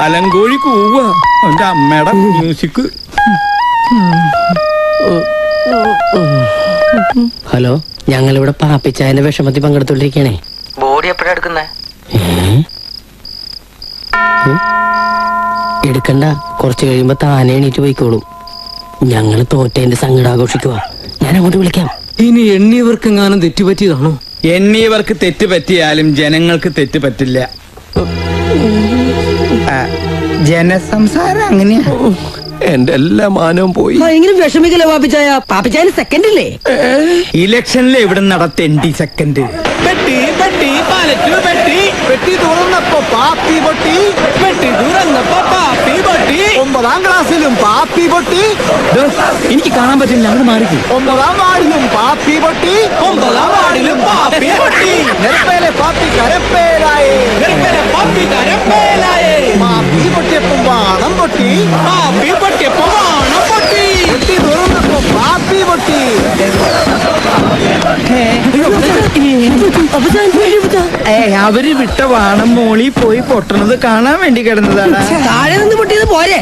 അലങ്കോഴി കൂവ അവന്റെ അമ്മയുടെ മ്യൂസിക്. ഹലോ, ഞങ്ങളിവിടെ പാപ്പിച്ചായന്റെ വിഷമത്തിൽ പങ്കെടുത്തോണ്ടിരിക്കണേ. ബോഡി എപ്പോഴാ എടുക്കുന്നേ? എടുക്കണ്ട, കുറച്ച് കഴിയുമ്പോ താനെ എണീറ്റ് പോയിക്കോളും. ഞങ്ങള് തോറ്റേന്റെ സങ്കടം ആഘോഷിക്കുക. ഞാൻ അങ്ങോട്ട് വിളിക്കാം. ഇനി എണ്ണിയവർക്കെങ്ങാനും തെറ്റുപറ്റിയതാണോ? എണ്ണിയവർക്ക് തെറ്റ് പറ്റിയാലും ജനങ്ങൾക്ക് തെറ്റ് പറ്റില്ല. ജനസംസാരം അങ്ങനെയാ. എന്റെ എല്ലാ മാനവും പോയി. ഭയങ്കര വിഷമിക്കല്ലോ പാപ്പിച്ചായ. പാപ്പിച്ചായന് സെക്കൻഡ് ഇല്ലേ? ഇലക്ഷനിൽ എവിടെ നടത്തേണ്ടി സെക്കൻഡ്? പെട്ടി പെട്ടി പാലറ്റ് പെട്ടി പെട്ടി തുറന്നപ്പോ പാപ്പി പൊട്ടി പെട്ടി തുറന്നപ്പോ പാപ്പി പൊട്ടി 9ാം ക്ലാസ്സിലും പാപ്പി പൊട്ടി. എനിക്ക് കാണാൻ പറ്റില്ല, അങ്ങോട്ട് മാറിക്കും. 9ാം വാർഡിലും പാപ്പി പൊട്ടി 9ാം വാർഡിലും പാപ്പി പൊട്ടി. നെൽപ്പേലെ പാപ്പി കരപ്പേലായേ നെൽപ്പേലെ പാപ്പി കരപ്പേലായേ. പാപ്പി പൊട്ടിയപ്പോ വാണം പൊട്ടി പാപ്പി പൊട്ടിയപ്പോ വാണം പൊട്ടി. പെട്ടി തുറന്നപ്പോ പാപ്പി പൊട്ടി. അവര് വിട്ട വാണം മോളി പോയി പൊട്ടണത് കാണാൻ വേണ്ടി കിടന്നതാണ്. താഴെ നിന്ന് പൊട്ടിയത് പോരെ?